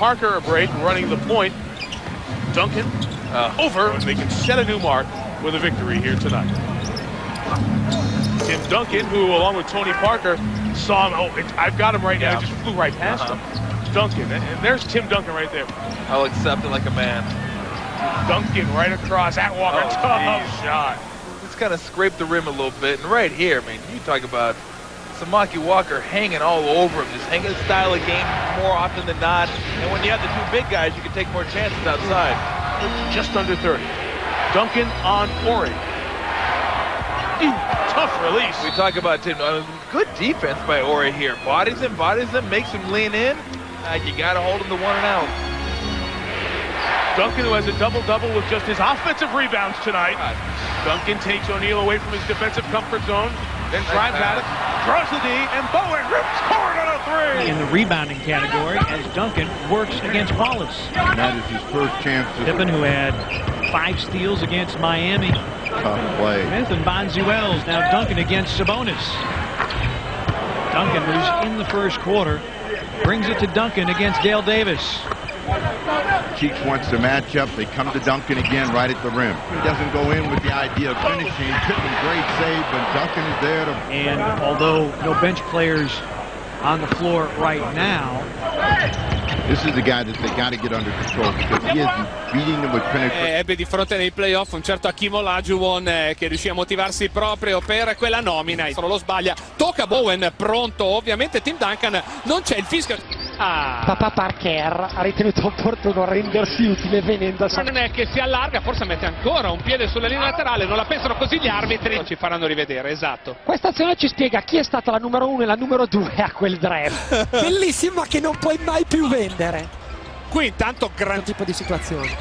Parker a break, running the point. Duncan over, and they can set a new mark with a victory here tonight. Tim Duncan, who along with Tony Parker saw him. Oh, I've got him right now. It just flew right past him. Duncan, and there's Tim Duncan right there. I'll accept it like a man. Duncan right across at Walker. Tough shot. It's kind of scraped the rim a little bit, and right here, I mean, you talk about Samaki Walker hanging all over him, just hanging his style of game more often than not. And when you have the two big guys, you can take more chances outside. Just under 30. Duncan on Ori. Tough release. We talk about Tim. Good defense by Ori here. Bodies him, makes him lean in. You got to hold him to 1 and out. Duncan, who has a double-double with just his offensive rebounds tonight. Duncan takes O'Neal away from his defensive comfort zone, then drives at it, throws the D, and Bowen rips hard on a 3. In the rebounding category, as Duncan works against Wallace. And that is his first chance. Pippen, who had 5 steals against Miami. Tough play. Smith and Bonzi-Wells. Now Duncan against Sabonis. Duncan, who's in the first quarter, brings it to Duncan against Dale Davis. Cheeks wants to match up. They come to Duncan again right at the rim. He doesn't go in with the idea of finishing. Pippen, great save, but Duncan is there to... And although no bench players on the floor right now, this is the guy that they got to get under control because he is beating them with penetration. Ebbe di fronte nei playoff un certo Hakeem Olajuwon che riuscì a motivarsi proprio per quella nomina. Solo lo sbaglia, tocca Bowen, pronto ovviamente Tim Duncan, non c'è il fischio. Papà Parker ha ritenuto opportuno rendersi utile venendo al... Non è che si allarga, forse mette ancora un piede sulla linea laterale, non la pensano così gli arbitri, ci faranno rivedere, esatto. Questa azione ci spiega chi è stata la numero 1 e la numero 2 a quel draft. Bellissima, che non puoi mai più vendere. Qui intanto gran tipo di situazione.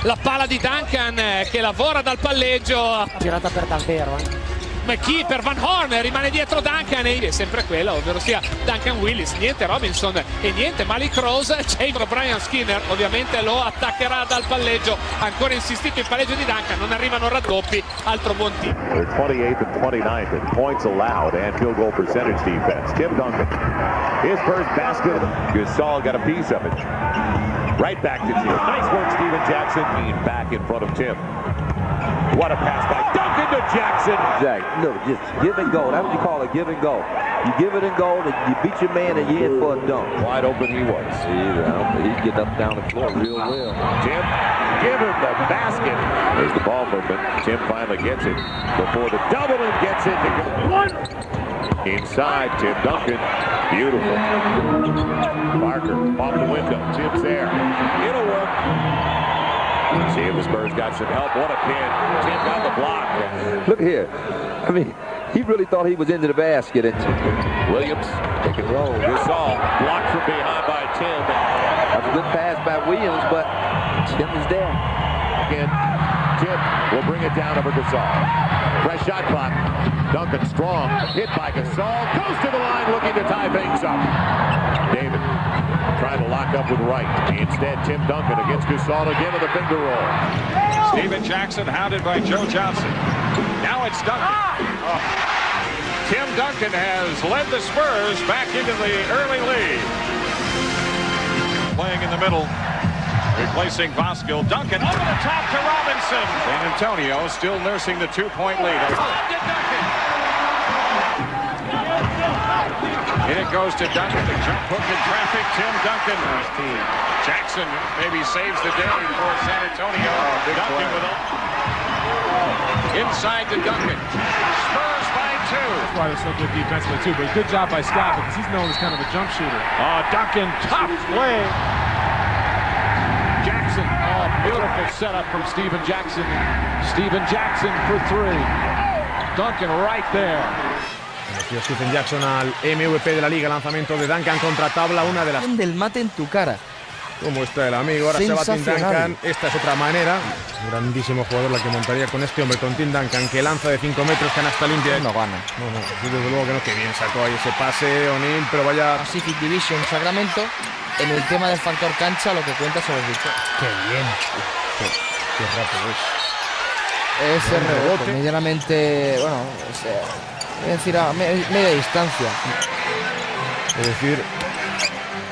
La palla di Duncan che lavora dal palleggio. Girata per davvero, McKee per Van Horn, rimane dietro Duncan e è sempre quella, ovvero sia Duncan Willis, niente Robinson e niente Malik Rose. C'è Brian Skinner, ovviamente lo attaccherà dal palleggio, ancora insistito il palleggio di Duncan, non arrivano raddoppi, altro buon team. 28th and 29th in points allowed and field goal percentage defense. Tim Duncan, his first basket. Gasol got a piece of it. Right back to Tim. Nice work, Steven Jackson, being back in front of Tim. What a pass by Duncan to Jackson. Jack, look, just give and go. That's what you call it, give and go. You give it and go, you beat your man and you in for a dunk. Wide open he was. He's getting up down the floor real well. Tim, give him the basket. There's the ball movement. Tim finally gets it before the double and gets it. One. Inside, Tim Duncan. Beautiful. Parker off the window. Tim's there. It'll work. See if the Spurs got some help. What a pin. Tim got the block. Look here. I mean, he really thought he was into the basket. Williams, pick and roll. Gasol blocked from behind by Tim. That's a good pass by Williams, but Tim is there. Again, Tim will bring it down over Gasol. Fresh shot clock. Duncan strong. Hit by Gasol. Goes to the line looking to tie things up. David trying to lock up with Wright. Instead, Tim Duncan against Gasol again with a finger roll. Steven Jackson hounded by Joe Johnson. Now it's Duncan. Tim Duncan has led the Spurs back into the early lead. Playing in the middle, replacing Voskuhl. Duncan over the top to Robinson. San Antonio still nursing the 2-point lead. In it goes to Duncan. The jump hook in traffic. Tim Duncan. Jackson maybe saves the day for San Antonio. Duncan with inside to Duncan. Spurs by 2. That's why they're so good defensively too. But good job by Scott because he's known as kind of a jump shooter. Duncan, tough play. Jackson. Beautiful setup from Steven Jackson. Steven Jackson for 3. Duncan right there. Stephen Jackson al MVP de la liga, lanzamiento de Duncan contra tabla, una de las... Del mate en tu cara. Como está el amigo, ahora se va Tim Duncan, esta es otra manera. Un grandísimo jugador la que montaría con este hombre, con Tim Duncan, que lanza de 5 metros, canasta limpia. No gana. No, desde luego que no, que bien sacó ahí ese pase, O'Neal, pero vaya... Pacific Division, Sacramento, en el tema del factor cancha, lo que cuenta se los dicho. Qué bien. Qué rápido es. Ese rebote, medianamente, bueno, es decir, a media distancia. Es decir,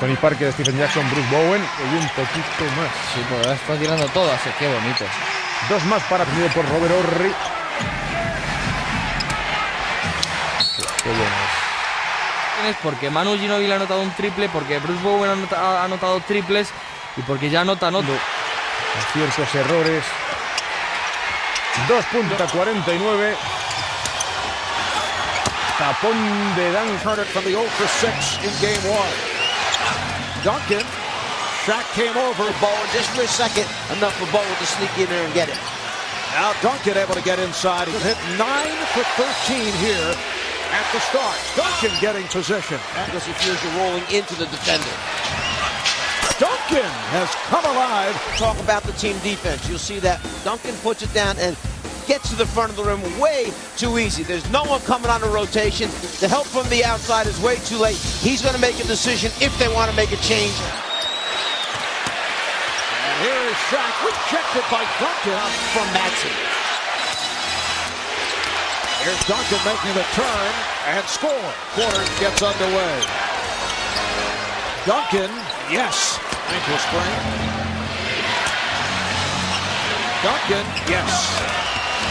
Tony Parker, Stephen Jackson, Bruce Bowen y un poquito más. Sí, pues está tirando todas, qué bonito. Dos más para tenido por Robert Horry. Qué bueno es. Porque Manu Ginóbili ha anotado un triple, porque Bruce Bowen ha anotado triples y porque ya anotan otro. Ciertos errores. 2.49. Tapón de Duncan. From the 0 for 6 in game 1. Duncan. Shaq came over. Bowen just for a second. Enough for Bowen to sneak in there and get it. Now Duncan able to get inside. He hit 9 for 13 here at the start. Duncan getting position. Because he feels you're rolling into the defender. Duncan has come alive. Talk about the team defense. You'll see that Duncan puts it down and gets to the front of the rim way too easy. There's no one coming on a rotation. The help from the outside is way too late. He's going to make a decision if they want to make a change. And here is Shaq rejected by Duncan from Madsen. Here's Duncan making the turn and score. Quarter gets underway. Duncan, yes. Ankle sprain. Duncan, yes.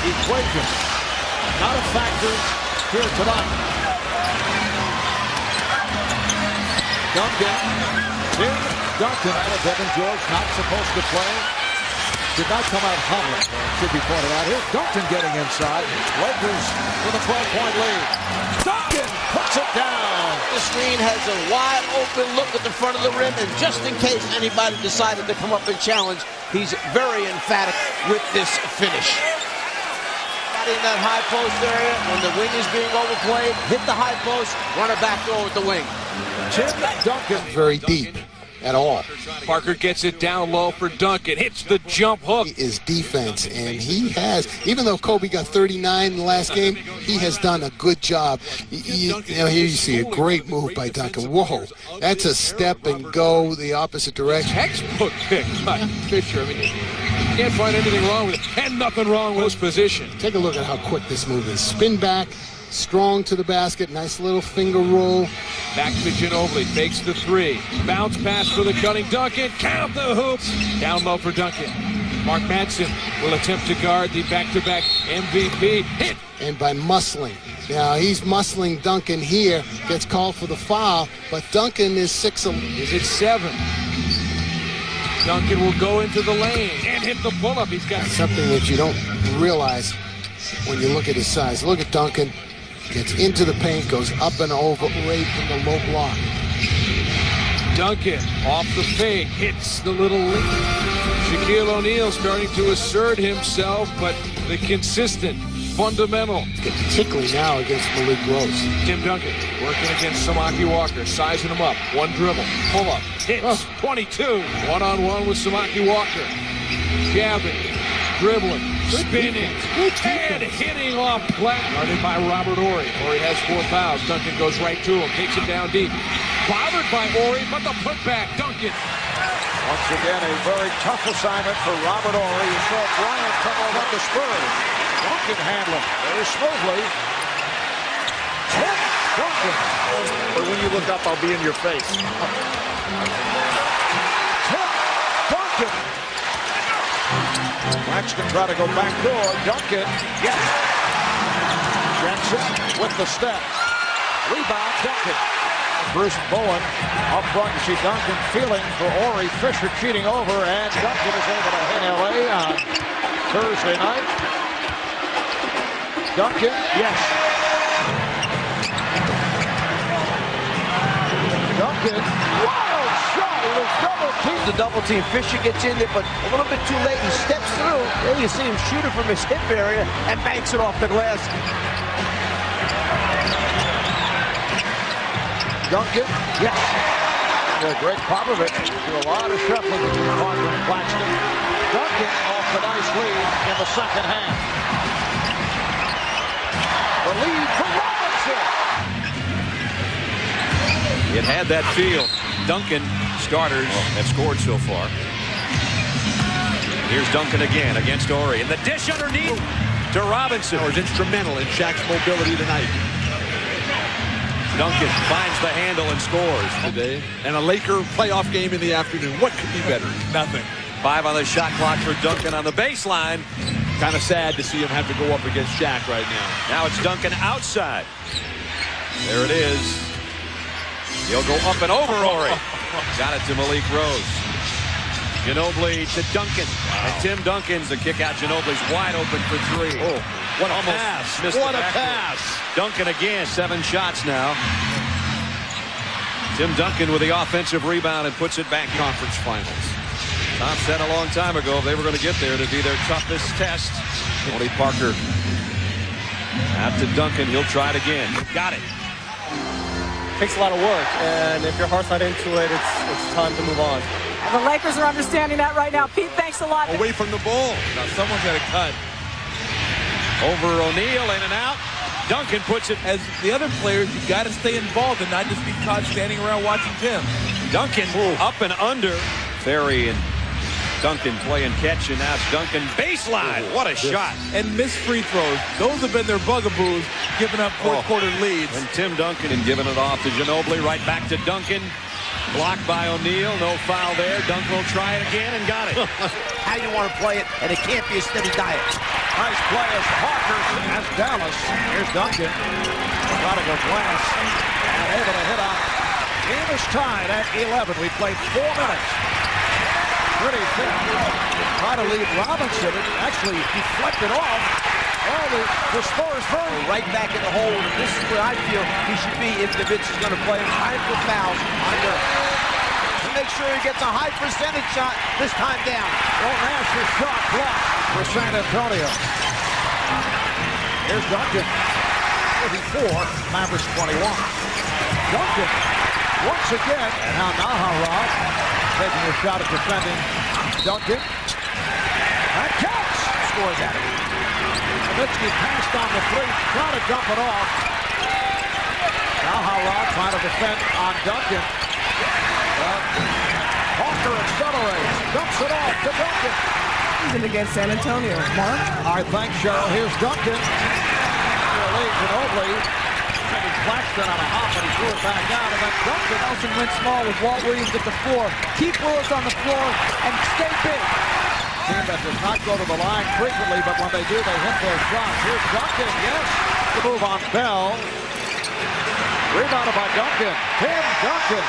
Equation, not a factor here tonight. Duncan, Tim Duncan, Devin George not supposed to play. Did not come out hobbling, should be pointed out here. Duncan getting inside. Lakers with a 12-point lead. Duncan puts it down. The screen has a wide open look at the front of the rim, and just in case anybody decided to come up and challenge, he's very emphatic with this finish. In that high post area, when the wing is being overplayed, hit the high post, run a back door with the wing. Tim Duncan. Very deep at all. Parker gets it down low for Duncan, hits the jump hook. Is defense, and he has, even though Kobe got 39 in the last game, he has done a good job. You know, here you see a great move by Duncan. Whoa, that's a step and go the opposite direction. Textbook pick by Fisher. I mean, you can't find anything wrong with it, and nothing wrong with his position. Take a look at how quick this move is. Spin back, strong to the basket, nice little finger roll. Back to Ginobili, fakes the three. Bounce pass for the cutting Duncan, count the hoops. Down low for Duncan. Mark Madsen will attempt to guard the back-to-back MVP. Hit! And by muscling. Now he's muscling Duncan here, gets called for the foul, but Duncan is 6'11". Is it 7? Duncan will go into the lane and hit the pull-up. He's got something that you don't realize when you look at his size. Look at Duncan, gets into the paint, goes up and over, right in the low block. Duncan off the fake, hits the little link. Shaquille O'Neal starting to assert himself, but the consistent, fundamental. Particularly now against Malik Rose. Tim Duncan working against Samaki Walker, sizing him up. One dribble, pull up, hits, 22. One-on-one with Samaki Walker. Jabbing, dribbling, spinning, and hitting off glass. Guarded by Robert Horry. Horry has 4 fouls. Duncan goes right to him, takes him down deep. Bothered by Horry, but the putback, Duncan. Once again, a very tough assignment for Robert Horry. You saw Bryant come over the Spurs. Duncan handling very smoothly. Tim Duncan. But when you look up, I'll be in your face. Tim Duncan. Claxton try to go back door. Duncan, yes. Jackson with the step. Rebound, Duncan. Bruce Bowen up front. You see Duncan feeling for Horry. Fisher cheating over, and Duncan is able to hit LA on Thursday night. Duncan, yes. Duncan, wild shot. It was double team. The double team. Fisher gets in there, but a little bit too late. He steps through. Then you see him shoot it from his hip area and banks it off the glass. Duncan, yes. Yeah, Greg Popovich do a lot of shuffling between Parker and Claxton. Duncan off the nice lead in the second half. The lead for Robinson. It had that feel. Duncan, starters have scored so far. Here's Duncan again against Horry. And the dish underneath to Robinson. Was instrumental in Shaq's mobility tonight. Duncan finds the handle and scores today. And a Laker playoff game in the afternoon. What could be better? Nothing. 5 on the shot clock for Duncan on the baseline. Kind of sad to see him have to go up against Shaq right now. Now it's Duncan outside. There it is. He'll go up and over Ori. Got it to Malik Rose. Ginobili to Duncan. Wow. And Tim Duncan's the kick out. Ginobili's wide open for 3. Oh, what a pass. What a pass. Duncan again. 7 shots now. Tim Duncan with the offensive rebound and puts it back. Conference finals. Tom said a long time ago if they were going to get there to be their toughest test. Tony Parker out to Duncan. He'll try it again. Got it. Takes a lot of work, and if your heart's not into it, it's time to move on. And the Lakers are understanding that right now. Pete, thanks a lot. Away from the ball. Now someone's got to cut. Over O'Neal, in and out. Duncan puts it. As the other players, you got to stay involved and not just be caught standing around watching Tim. Duncan up and under. Ferry and Duncan playing catch, and now it's Duncan baseline. What a shot. And missed free throws. Those have been their bugaboos, giving up fourth-quarter leads. And Tim Duncan and giving it off to Ginobili. Right back to Duncan. Blocked by O'Neal. No foul there. Duncan will try it again and got it. How you want to play it, and it can't be a steady diet. Nice play as Parker as Dallas. Here's Duncan. Prodigal glass. And able to hit on. Game is tied at 11. We played 4 minutes. Pretty thick. Try to lead Robinson. Actually, deflected off. Oh, the Spurs hurt. Right back in the hole. This is where I feel he should be if the Vince is going to play him. Time for fouls on Dirk. To make sure he gets a high percentage shot this time down. Oh, Nash's shot blocked for San Antonio. Here's Duncan. 34, Mavericks 21. Duncan once again. And now Naharov taking a shot at defending Duncan. That counts. Scores at it. Nowitzki passed on the 3, trying to dump it off. Naharov trying to defend on Duncan. Parker accelerates, dumps it off to Duncan. Even against San Antonio. Mark? All right, thanks, Cheryl. Here's Duncan. Ginobili. Maybe Claxton on a hop, but he threw it back out. And then Duncan. Nelson went small with Walt Williams at the 4. Keep Lewis on the floor and stay big. Team that does not go to the line frequently, but when they do, they hit those shots. Here's Duncan, yes. The move on Bell. Rebounded by Duncan. Tim Duncan.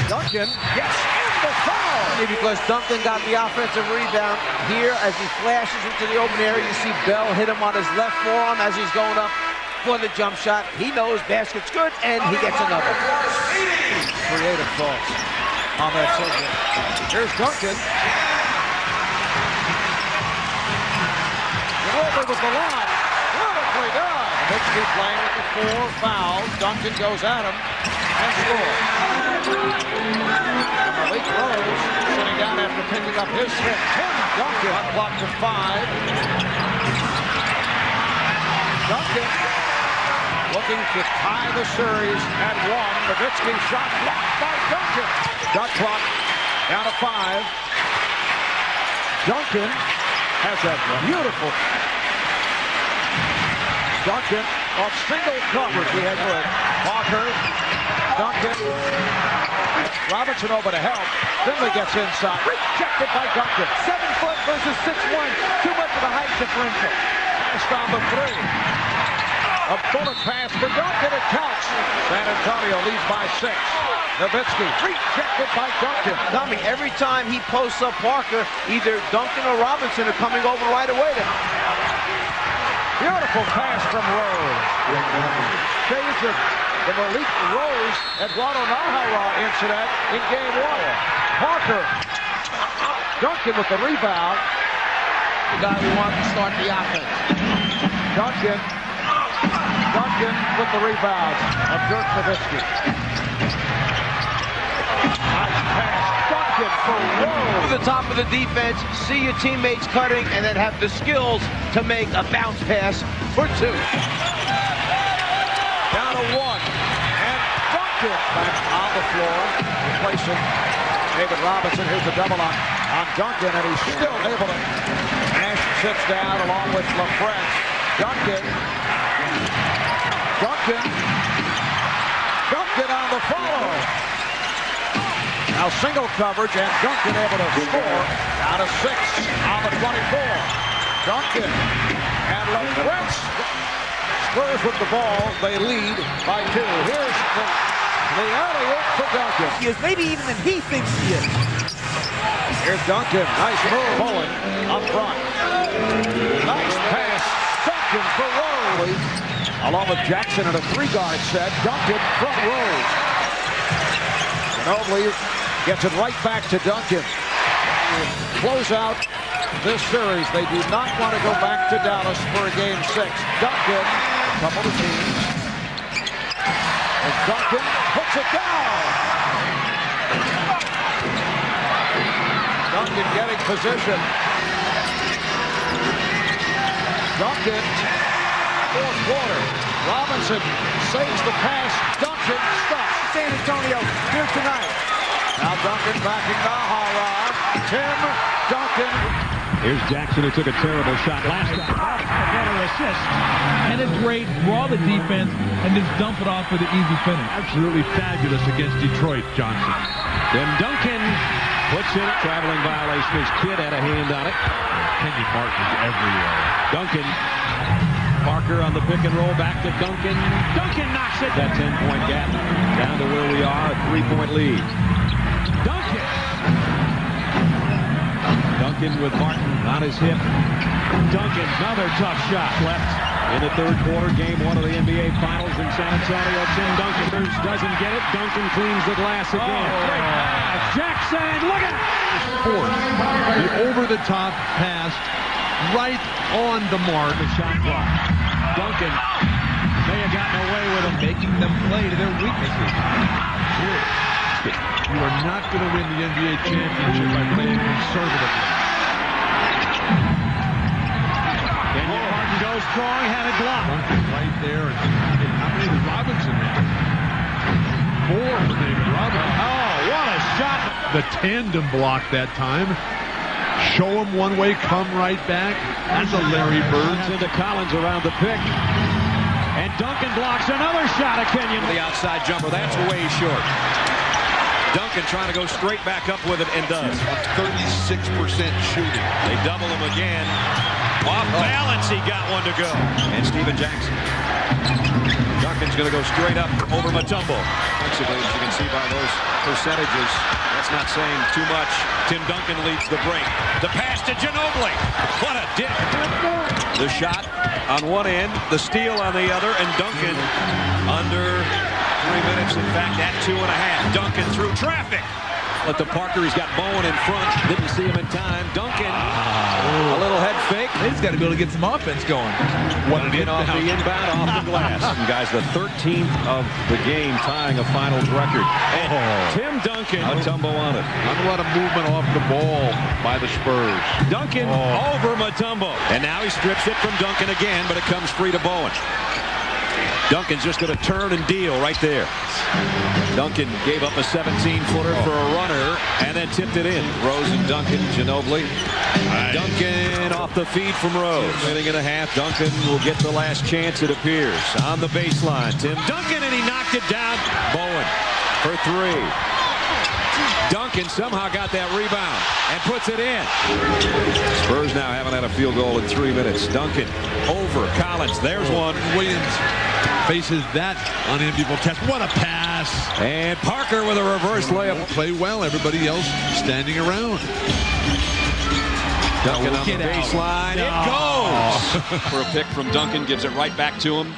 Duncan gets in the foul. Because Duncan got the offensive rebound here as he flashes into the open area. You see Bell hit him on his left forearm as he's going up for the jump shot. He knows basket's good, and he gets another. Creative thoughts on that subject. Here's Duncan. Ginobili with the line. Beautifully done. Nowitzki playing with the 4 fouls. Duncan goes at him and scores. Malik Rose sitting down after picking up his hit. Tim Duncan on clock to 5. Duncan looking to tie the series at 1. Nowitzki shot blocked by Duncan. Shot clock down to 5. Duncan has a beautiful. Duncan off single coverage. He had good. Parker. Duncan. Robinson over to help. Finley gets inside. Rejected by Duncan. 7 foot versus 6'1". Too much of a height differential. Passed on the 3. A bullet pass for Duncan. It counts. San Antonio leads by 6. Nowitzki rejected by Duncan. Tommy, every time he posts up Parker, either Duncan or Robinson are coming over right away to him. Beautiful pass from Rose. Shades of the Malik Rose Eduardo Naharov incident in game 1. Parker. Duncan with the rebound. The guy who wants to start the offense. Duncan with the rebound of Dirk Nowitzki. Nice pass. Duncan for Rose. To the top of the defense, see your teammates cutting, and then have the skills to make a bounce pass for 2. Down to 1. And Duncan back on the floor, replacing David Robinson. Here's the double on Duncan, and he's still able to. Nash sits down along with LaFrance. Duncan Duncan on the follow. Now single coverage, and Duncan able to score. Down to 6 on the 24. Duncan and LaQuince. Spurs with the ball. They lead by 2. Here's the alley-oop for Duncan. He is maybe even than he thinks he is. Here's Duncan. Nice move. Bowen up front. Nice pass. Duncan for Rose. Along with Jackson in a 3-guard set. Duncan from Rose. Ginobili gets it right back to Duncan. Close out this series. They do not want to go back to Dallas for a game 6. Duncan, couple of teams. And Duncan puts it down. Duncan getting position. Duncan, fourth quarter. Robinson saves the pass. Duncan stops. San Antonio here tonight. Now Duncan backing Nahara. Tim Duncan. Here's Jackson, who took a terrible shot last time. A better assist. And it's great. Draw the defense and just dump it off for the easy finish. Absolutely fabulous against Detroit, Johnson. Then Duncan puts it. Traveling violation. His kid had a hand on it. Kenyon Martin's everywhere. Duncan. Parker on the pick and roll. Back to Duncan. Duncan knocks it. That 10-point gap down to where we are. A 3-point lead. Duncan. Duncan with Martin on his hip. Duncan, another tough shot left in the third quarter. Game 1 of the NBA Finals in San Antonio. Tim Duncan doesn't get it. Duncan cleans the glass again. Jackson, look at it! Force. The over-the-top pass right on the mark. The shot clock. Duncan may have gotten away with him. Making them play to their weaknesses. You are not going to win the NBA championship by playing conservatively. Kenyon Martin goes strong, had it blocked. Duncan right there. And how many did Robinson have? 4 for David Robinson. Oh, what a shot. The tandem block that time. Show him one way, come right back. That's a Larry Bird. Into Collins around the pick. And Duncan blocks another shot of Kenyon. The outside jumper, that's way short. Duncan trying to go straight back up with it and does. 36% shooting. They double him again. Off balance, he got one to go. And Steven Jackson. Duncan's going to go straight up over Mutombo. Offensively, as you can see by those percentages, that's not saying too much. Tim Duncan leads the break. The pass to Ginobili. What a dip. The shot on one end, the steal on the other, and Duncan under 3 minutes. In fact, at 2.5. Duncan through traffic. Let the Parker, he's got Bowen in front. Didn't see him in time. Duncan, a little head fake. He's got to be able to get some offense going. What an off the inbound, off the glass. And guys, the 13th of the game, tying a finals record. And Tim Duncan, Mutombo on it. Not a lot of movement off the ball by the Spurs. Duncan over Mutombo. And now he strips it from Duncan again, but it comes free to Bowen. Duncan's just going to turn and deal right there. Duncan gave up a 17-footer for a runner and then tipped it in. Rose and Duncan, Ginobili. Nice. Duncan off the feed from Rose. 2.5. Duncan will get the last chance, it appears. On the baseline, Tim Duncan, and he knocked it down. Bowen for 3. Duncan somehow got that rebound and puts it in. Spurs now haven't had a field goal in 3 minutes. Duncan over Collins. There's one. Williams faces that unenviable test. What a pass. And Parker with a reverse layup. Play well. Everybody else standing around. Duncan on the baseline. It goes. For a pick from Duncan. Gives it right back to him.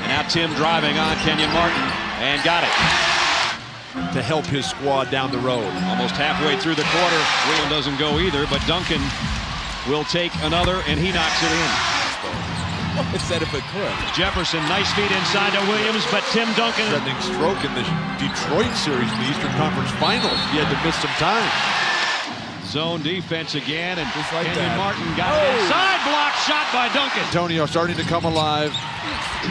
And now Tim driving on Kenyon Martin. And got it. To help his squad down the road. Almost halfway through the quarter. Whelan doesn't go either, but Duncan will take another, and he knocks it in. It said if it could. Jefferson, nice feed inside to Williams, but Tim Duncan. Threatening stroke in the Detroit series in the Eastern Conference Finals. He had to miss some time. Zone defense again, and just like Kenyon Martin got it inside. Block shot by Duncan. Antonio starting to come alive.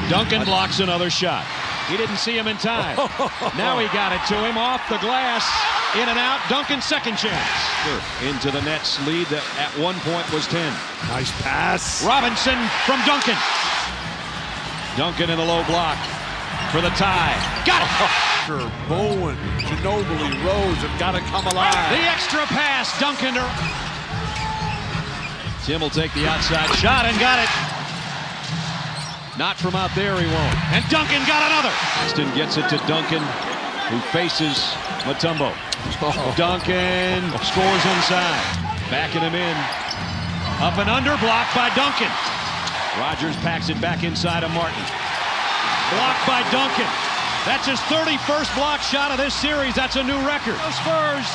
Duncan blocks another shot. He didn't see him in time. Now he got it to him off the glass. In and out. Duncan's second chance. Into the Nets lead that at one point was 10. Nice pass. Robinson from Duncan. Duncan in the low block for the tie. Got it! Bowen, Ginobili, Rose have got to come alive. The extra pass, Duncan. Tim will take the outside shot and got it. Not from out there, he won't. And Duncan got another. Austin gets it to Duncan, who faces Mutombo. Duncan scores inside. Backing him in. Up and under, blocked by Duncan. Rogers packs it back inside of Martin. Blocked by Duncan. That's his 31st block shot of this series. That's a new record. Spurs